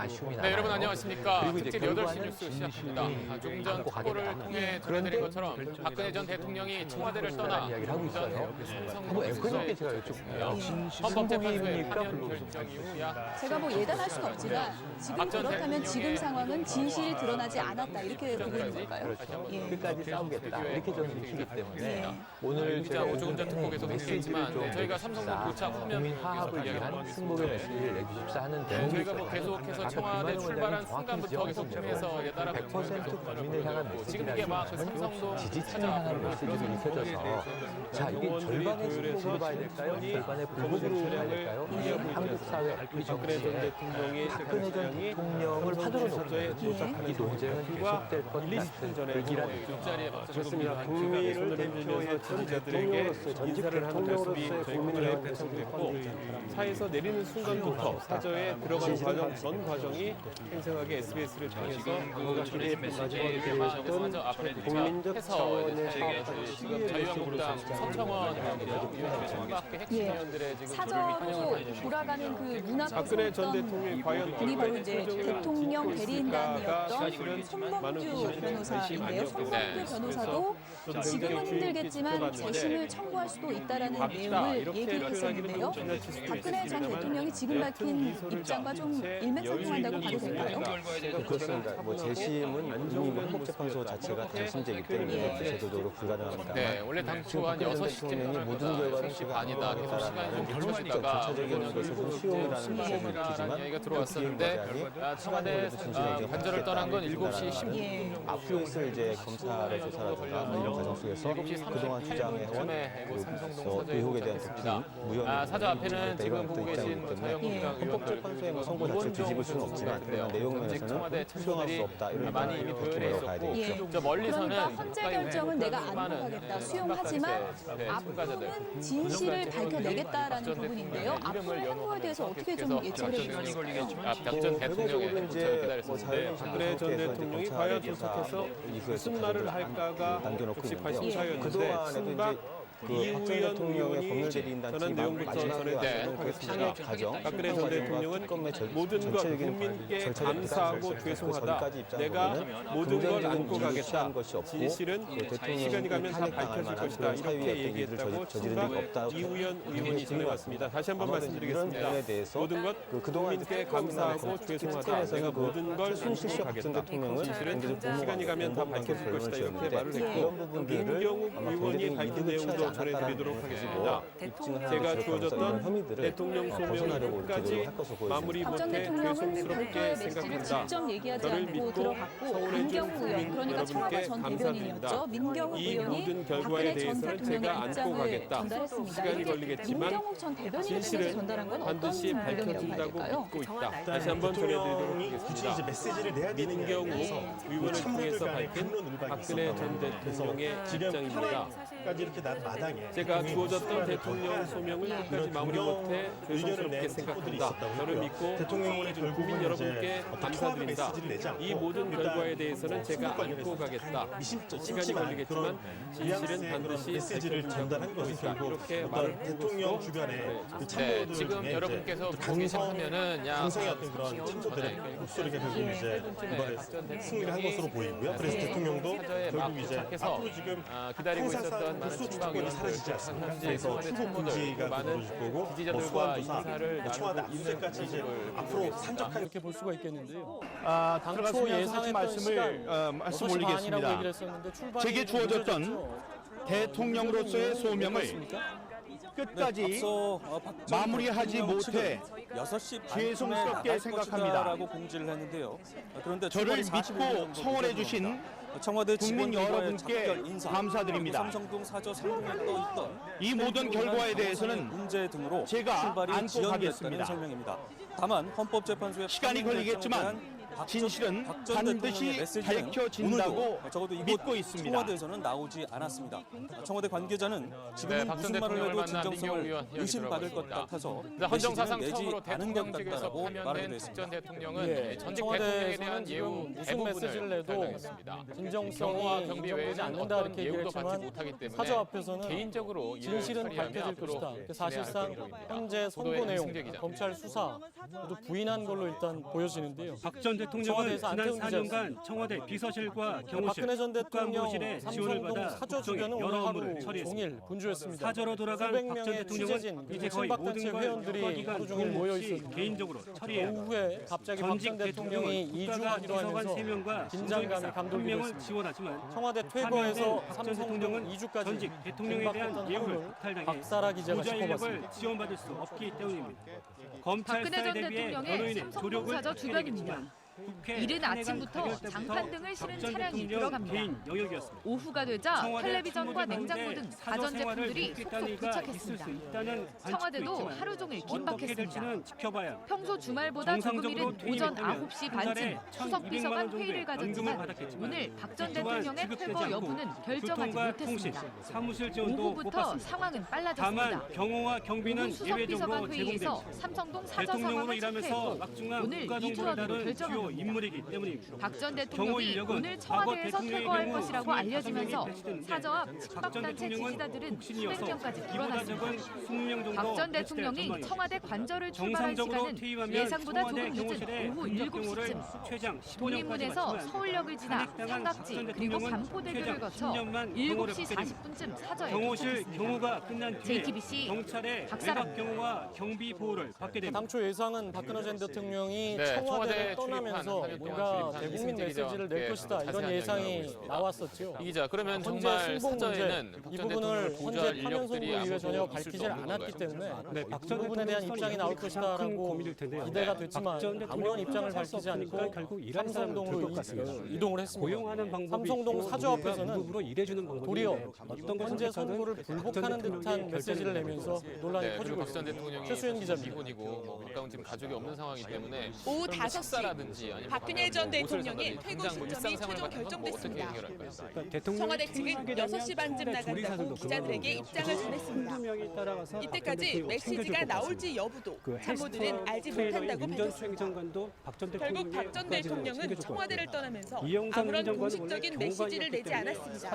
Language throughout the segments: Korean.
아쉬움이 남아요. 네, 여러분 안녕하십니까. 그리고 이제 특집 8시 결과는 뉴스 시작합니다. 조금 전 안고 투고를 가겠다. 통해 전해드린 것처럼 박근혜 전 대통령이 청와대를 떠나 이야기를 하고 있어요. 한번 앵커님께 제가 여쭤볼게요. 헌법재판소의 파면 결정 이후야. 제가 뭐 예단할 수는 없지만 지금 그렇다면 지금 상황은 진실이 드러나지 않았다 이렇게 보고 있는 걸까요? 그렇죠. 예. 끝까지 싸우겠다. 이렇게 저는 읽히기 때문에 예. 오늘 기자 조금 전 특보에서 메시지를 소개했지만 좀 저희가 삼성동 도착 후면 국민 화합을 위한 승복의 메시지를 내주십사 하는 대목이 저희가 뭐 계속해서 청와대 출발한 순간부터 계속해서 따라 100% 국민을 향한 지금 이게 막 삼성동 지지층을 향한 메시지로 익혀져서 자 이게 절반의 승복으로 봐야 될까요? 절반의 불복으로 봐야 될까요? 한국 사회 이 정치에 박근혜 전 대통령을 화두로 놓고 이 논쟁은 계속될 것 같은 불길한 뒷자리에 그렇습니다. 국민을 대표했던 대통령으로서 전직 대통령으로서의 국민을 배상됐고 차에서 내리는 순간부터 사저에 들어가는 과정 전 과정이 생생하게 SBS를 통해서 그가 기대했던 마지막에 되었던 국민적 차원의 지금 자유한국당 서청원 의원과 핵심 예. 의원들의 지금 사저로 돌아가는 그 문 앞에 박근혜 전 섰던 대통령이 과연 분이 바로 이제 대통령 사실은 대리인단이었던 손범규 변호사인데요. 손범규 변호사도 지금은 힘들겠지만 재심을 청구할 수도 있다라는 내용을 얘기를 했었는데요. 박근혜 전 대통령이 지금 밝힌 입장과 좀 일맥상통한다고 봐도 될까요? 그렇습니다. 뭐 재심은 이미 헌법재판소 자체가 단심제이기 때문에 제도적으로 불가능합니다. 네, 원래 당초 한 6시쯤 모든 결과는 6시 제가 반이다. 계속 시간이 좀 걸리다가 절차적인 것은 수용이라는 것을 느끼지만 얘기가 들어왔었는데 청와대 관절을 떠난 건 7시 10분 앞으로 이제 검찰의 조사라든가 이런 과정 속에서 그동안 주장해온 의혹에 대한 도핑, 무혐의 사저 앞에는 지금 보고 계신 자유한국당 헌법재판소의 뭐 선고 자체를 뒤집을 수는 없지만 내용 면에서는 수용할 수 없다 이런 많이 이미 결론으로 가야 되겠죠. 저 멀리서는 그러니까 헌재 결정은 내가 안고가겠다, 수용하지만 앞으로는 진실을 밝혀내겠다라는 부분인데요. 앞으로의 행보에 대해서 어떻게 좀 예측을 해주실까요? 박전 대통령의 도착을 기다렸었는데 박근혜 전 대통령이 과연 도착해서 무슨 말을 할까가 급식 관심사였는데 그동안에도 이제 박전 대통령의 법률 대리인단 전한 내용부터 전해드리도록 하겠습니다. 박근혜 전 대통령은 모든 것 국민께 감사하고 죄송하다. 내가 모든 걸 안고 가겠다. 진실은 시간이 가면 다 밝혀질 것이다. 이렇게 얘기했다고 친박 이우연 의원이 전해왔습니다. 다시 한번 말씀드리겠습니다. 모든 것 국민께 감사하고 죄송하다. 내가 모든 걸 안고 가겠다. 진실은 시간이 가면 다 밝혀질 것이다. 이렇게 말을 했고 김경욱 의원이 밝힌 내용도 전해드리도록 하겠습니다. 제가 주어졌던 대통령 소명을 끝까지 마무리 박 전 못해 대통령은 죄송스럽게 별도의 메시지를 생각한다. 직접 얘기하지 저를 않고 믿고 들어갔고 서울에 민경욱 준 의원, 그러니까 청와대 여러분께 전 감사드립니다. 대변인이었죠. 민경욱 이 의원이 모든 결과에 박근혜 전 대해서는 제가 대통령의 안고 입장을 가겠다. 전달했습니다. 시간이 이게 걸리겠지만 민경욱 전 대변인에게 진실은 전달한 건 어떤 반드시 배경이라고 봐야 밝혀진다고 될까요? 믿고 있다. 다시 한번 전해드리도록 하겠습니다. 메시지를 내야 되는 민경욱 의원을 통해서 밝힌 박근혜 전 대통령의 입장입니다. 까지 이렇게 마당에 제가 주어졌던 대통령 소명을 끝까지 마무리 못해 죄송스럽게 생각한다. 저를 믿고 서울에 준 국민 여러분께 감사드린다. 이 모든 결과에 대해서는 제가 안고 가겠다. 시간이 걸리겠지만 진실은 반드시 메시지를 전달한 것이다. 이렇게 말을 대통령 주변에 그 네, 참모들 지금 중에 여러분께서 보고 계신 화면은 약 강성의 어떤 그런 참모들의 목소리가 결국 이제 이번에 승리를 한 것으로 보이고요. 그래서 대통령도 사저에 막 결국 이제 도착해서 앞으로 지금 기다리고 있었던 항상 많은 수도 친박 주권이 사라지지 않습니까? 현재 그래서 청와대 후보 참모들 공지가 많은 이루어질 거고 뭐 지지자들과 소환조사, 인사를 청와대 나누고 압수수색까지 이제 앞으로 산적한 이렇게 볼 수가 있겠는데요. 당초 예상했던 말씀을 말씀 올리겠습니다. 제게 주어졌던 대통령으로서의 소명을 끝까지 마무리하지 못해 6시 죄송스럽게 생각합니다라고 공지를 했는데요. 그런데 저를 믿고 성원해 주신 청와대 국민 여러분께 인사, 감사드립니다. 삼성동 사저 상공에 떠 있던 이 모든 결과에 대해서는 문제 등으로 제가 출발이 안고 지연됐다는 가겠습니다. 설명입니다. 다만 헌법재판소의 시간이 걸리겠지만 진실은 박 전 대통령의 반드시 메시지는 밝혀진다고 오늘도 적어도 이곳 믿고 있습니다. 청와대에서는 나오지 않았습니다. 청와대 관계자는 지금은 박 전 무슨 말을 대통령을 해도 만난 민경우 의원 진정성을 이야기 의심받을 것 들어봤습니다. 같아서 헌정 사상 메시지는 처음으로 내지 않은 대통령 것 측에서 같다라고 말하기도 파면된 박 했습니다. 전 대통령은 예, 전직 대통령에 대한 청와대에서는 예우 지금 무슨 메시지를 대부분을 내도 달당했습니다. 진정성이 경호와 경비 인정되지 외에는 않는다 어떤 이렇게 얘기를 예우도 받지 했지만 못하기 때문에 사저 앞에서는 개인적으로 일을 진실은 처리하며 밝혀질 앞으로 것이다. 진행할 사실상 예정입니다. 현재 선고 보도의 내용, 한승재 기자. 검찰 수사 모두 부인한 걸로 일단 보여지는데요. 박 전 대통령은 청와대에서 지난 안태훈 기자였습니다. 4년간 청와대 비서실과 경호실, 박근혜 전 대통령 국가안보실의 지원을 삼성동 받아 사저 국정의 주변은 오늘 여러 하루 업무를 처리했습니다. 종일 분주했습니다. 사저로 돌아간 수백 박 전 명의 대통령은 취재진 이제 그리고 거의 친박단체 모든 걸 회원들이 국가기관 하루 종일 모여 없이 있었는데 개인적으로 처리해야 합니다. 오후에 갑자기 박 전직 전 대통령이 대통령은 국가가 이주하기로 비서관 하면서 3명과 긴장감이 감돌기도 명을 했습니다. 지원하지만 청와대 퇴거에서 파면된 박전 삼성동 대통령은 이주까지 전직 대통령에 대한 긴박했던 예우를 하루를 박탈당해 박사라 기자가 보좌 인력을 짚어봤습니다. 지원받을 수 없기 때문입니다. 검찰 박근혜 전 수사에 대비해 대통령의 변호인의 삼성동 조력을 사저 주변입니다. 해내겠지만 국회 이른 탄핵안 아침부터 타결 때부터 장판 등을 실은 박 전 차량이 대통령 들어갑니다. 개인 영역이었습니다. 오후가 되자 청와대 텔레비전과 충무대 냉장고 가운데 등 사저 가전제품들이 생활을 속속 돕겠다는 의가 도착했습니다. 있을 수 있다는 관측도 청와대도 있지만 하루 종일 어떻게 긴박했습니다. 될지는 지켜봐야 합니다. 평소 주말보다 조금 정상적으로 이른 오전 퇴임했다면 9시 한 달에 반쯤 수석 1,200만 비서관 원 정도의 회의를 연금을 가졌지만 받았겠지만 오늘 박 전 그동안 대통령의 지급되지 퇴거 않고 여부는 결정하지 교통과 통신, 못했습니다. 사무실 지원도 못 오후부터 받습니다. 상황은 빨라졌습니다. 다만 경호와 경비는 오후 수석 비서관 예외적으로 회의에서 제공됩니다. 삼성동 사저 대통령으로 상황을 일하면서 체크했고 막중한 오늘 국가정보를 이주하기로 다룬 주요 결정합니다. 인물이기 때문입니다. 박 전 경호 대통령이 인력은 오늘 과거 청와대에서 대통령의 퇴거할 경우 것이라고 25명이 알려지면서 배치됐는데 사저 앞 박 전 친박단체 대통령은 지지자들은 국신이어서 수백 명까지 이보다 불어났습니다. 적은 20명 정도 박 전 배치될 대통령이 전망입니다. 청와대 관저를 출발할 정상적으로 시간은 퇴임하면 예상보다 청와대 조금 늦은 경호실의 오후 근접 경호를 7시쯤 최장 15년까지 독립문에서 마치면 서울역을 지나 탄핵당한 삼각지 박 전 그리고 대통령은 반포대교를 최장 거쳐 10년만 7시 경호를 받게 됩니다. 40분쯤 사저에 경호실 도착했습니다. 경호가 끝난 뒤에 JTBC 경찰의 박사람. 외곽 경호와 경비 보호를 받게 됩니다. 당초 예상은 박근혜 전 대통령이 네, 청와대를 청와대에 떠나면서 출입한, 4년 동안 뭔가 출입한 대국민 이승재 메시지를 낼 기자와 것이다 이런 자세한 예상이 이야기를 나누고 나왔었죠. 이 기자, 그러면 현재 정말 승봉 문제 사저에는 이 박 전 부분을 대통령을 현재 보좌할 파면 인력들이 선고 이후에 전혀 아무도 있을 수 밝히질 없는 않았기 건가요? 때문에 네, 이 박전 부분에 대한 대통령 입장이 나올 가장 큰 것이다라고 고민일 텐데요. 기대가 박 됐지만 전 대통령은 아무런 입장을 혼자 살수 밝히지 없으니까 않고 결국 일하는 사람은 삼성동으로 될것 같습니다. 이동을 했습니다. 고용하는 방법이 삼성동 있고 사저 앞에서는 무급으로 일해주는 방법이 도리어 있는데 어떤 것을 현재 선택하든 선고를 박 전 불복하는 대통령의 듯한 메시지를 결정입니다. 내면서 논란이 네, 커지고 그리고 박 전 있습니다. 대통령이 최수연 기자입니다. 미혼이고 뭐 가까운 지금 가족이 없는 상황이기 때문에 오후 그럼 뭐 5시 식사라든지 아니면 박근혜 전 뭐 옷을 대통령의 사든지 퇴거 당장 뭐 시점이 일상생활 최종 같은 건뭐 어떻게 결정됐습니다. 해결할까요? 청와대 측은 6시 반쯤 나간다고 기자들에게 입장을 전했습니다. 이때까지 메시지가 나올지 여부도 참모들은 알지 못한다고 밝혔습니다. 결국 박 전 대통령은 청와대를 떠나면서 아무런 공식적인 메시지를 내지 않았습니다.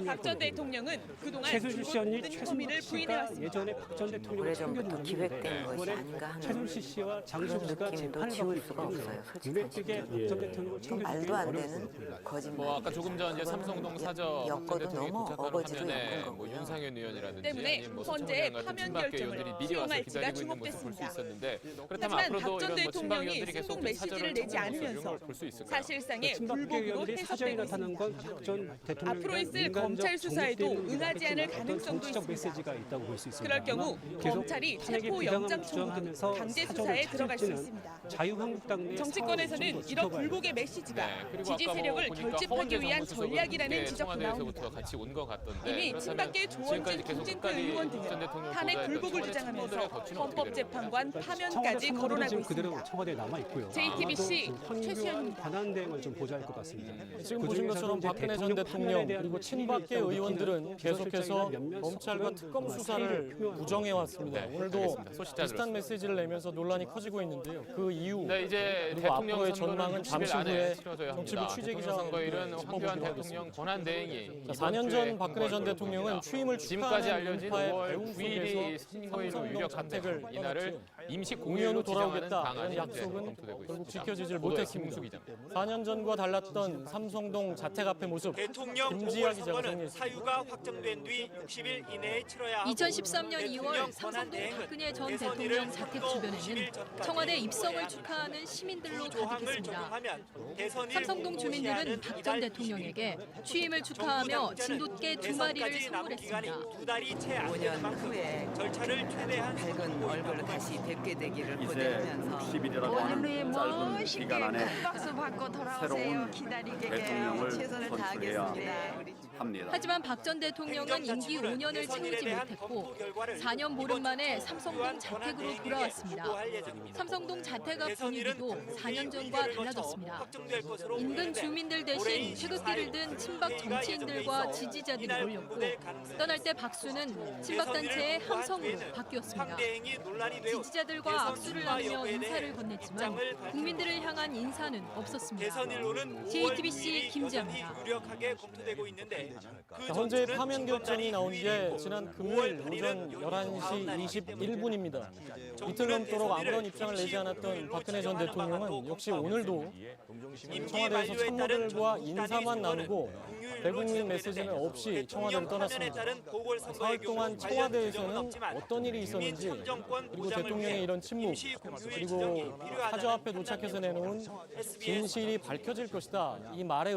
박 전 대통령은 그동안 주로 모든 혐의를 부인해왔습니다. 예전에 박 전 대통령을 오래전부터 기획된 것이 아닌가 하는 최순실 씨와 장시호 그런 씨가 느낌도 재판을 지울 받고 수가 있기 없어요. 때문에 솔직하게. 박 전 대통령을 챙겨주기 말도 안 어렵습니다. 되는 거짓말. 뭐 아까 조금 전 이제 삼성동 사저 박 전 엮어도 대통령이 너무 도착하는 어거지로 화면에 엮은 뭐 거고요. 윤상현 의원이라든지 때문에 아니면 뭐 헌재 서청원 같은 파면 친박 결정을 의원들이 미리 와서 수용할지가 기다리고 있는 모습 볼 수 주목됐습니다. 있었는데 그렇다면 하지만 앞으로도 박 전 이런 뭐 친박 대통령이 의원들이 계속 승복 메시지를 사저를 내지 청구하는 않으면서 모습을 볼수 있을까요? 사실상의 친박 불복으로 의원들이 사저에 해석되고 나타난 있습니다. 건 박 전 대통령에 앞으로 대한 있을 인간적 검찰 수사에도 정죄 때문이라고 응하지 않을 했지만 가능성도 어떤 정치적 있습니다. 메시지가 있다고 볼 수 있습니다. 그럴 경우 계속 검찰이 탄핵의 체포 부당함을 영장 청구 등 주장하면서 강제 사저를 수사에 들어갈 수 찾을지는 있습니다. 자유한국당 내 정치권에서는 상황을 좀 이런 지켜봐야 불복의 메시지가 네, 그리고 지지 아까 뭐 세력을 보니까 결집하기 허원재 위한 정무수석은 전략이라는 그때 지적도 청와대에서부터 나옵니다. 같이 온 것 같던데 이미 그렇다면 친박계 조원진, 지금까지 계속 홍진표 끝까지 의원 박 전 등은 대통령 탄핵 보좌했던 불복을 청와대 주장하면서 참모들의 거취는 어떻게 되는 헌법재판관 청와대 파면까지 참모들은 거론하고 지금 그대로 있습니다. 청와대에 남아 있고요. JTBC 현교한 최수연입니다. 관한 대응을 좀 보좌할 것 같습니다. 지금 보신 것처럼 박근혜 전 대통령 그리고 친박계 의원들은 계속해서 검찰과 특검 수사를 부정해 왔습니다. 네, 오늘도 알겠습니다. 소식자 비슷한 들었습니다. 메시지를 내면서 논란이 커지고 있는데요. 그 이후 네, 이제 그리고 대통령 앞으로의 선거는 전망은 60일 잠시 안에 후에 치러져야 정치부 합니다. 취재 대통령 선거일은 기자와 황교안 짚어보도록 대통령 권한 대행이 4년 전 박근혜 전 대통령은 취임을 지금까지 축하하는 알려진 인파의 5월 배웅 9일이 속에서 선거일로 삼성동 유력한데 자택을 이날을 임시 공연으로 공휴일로 지정하는 돌아오겠다 방안이 이런 현재 약속은 검토되고 결국 있습니다. 지켜지질 보도의 못했습니다. 김웅수 기자입니다. 4년 전과 달랐던 삼성동 자택 앞의 모습 대통령 김지아 기자가 보궐선거는 정리했습니다. 사유가 확정된 뒤 60일 이내에 치러야 하고 2013년 2월 대통령 삼성동 권한대행은 박근혜 전 대선일을 대통령 자택 선거 주변에는 50일 전까지 청와대 입성을 해야 축하하는 합니다. 시민들로 두 조항을 가득했습니다. 적용하면 대선일 삼성동 주민들은 공모시한은 박 전 이달 대통령에게 20일. 취임을 축하하며 정부 진돗개 당국자는 2마리를 대선까지 남은 기간이 선물했습니다. 2달이 채 안 되는 만큼 절차를 최대한 밝은 얼굴로 다시 뵙게 되기를 고대하면서 60일이라고 하는 짧은 기간 안에 박수 받고 새로운 기다리게 대통령을 최선을 선출해야 다하겠습니다. 합니다. 하지만 박 전 대통령은 임기 5년을 채우지 못했고 4년 보름 만에 삼성동 자택으로 돌아왔습니다. 삼성동 자택 앞 분위기도 4년 전과 달라졌습니다. 인근 주민들 대신 태극기를 든 친박 정치인들과 지지자들이 몰렸고 떠날 때 박수는 친박단체의 함성으로 바뀌었습니다. 지지자들과 악수를 나누며 인사를 건넸지만 국민들을 향한 인사는 없었습니다. JTBC 김지아입니다. 현재 파면 결정이 나온 게 지난 금요일 오전 11시 21분입니다. 이틀 넘도록 아무런 입장을 내지 않았던 박근혜 전 대통령은 역시 오늘도 청와대에서 참모들과 인사만 나누고 대국민 메시지는 없이 청와대를 떠났습니다. 사흘 동안 청와대에서는 어떤 일이 있었는지 그리고 대통령의 이런 침묵 그리고 사저 앞에 도착해서 내놓은 진실이 밝혀질 것이다. 이 말에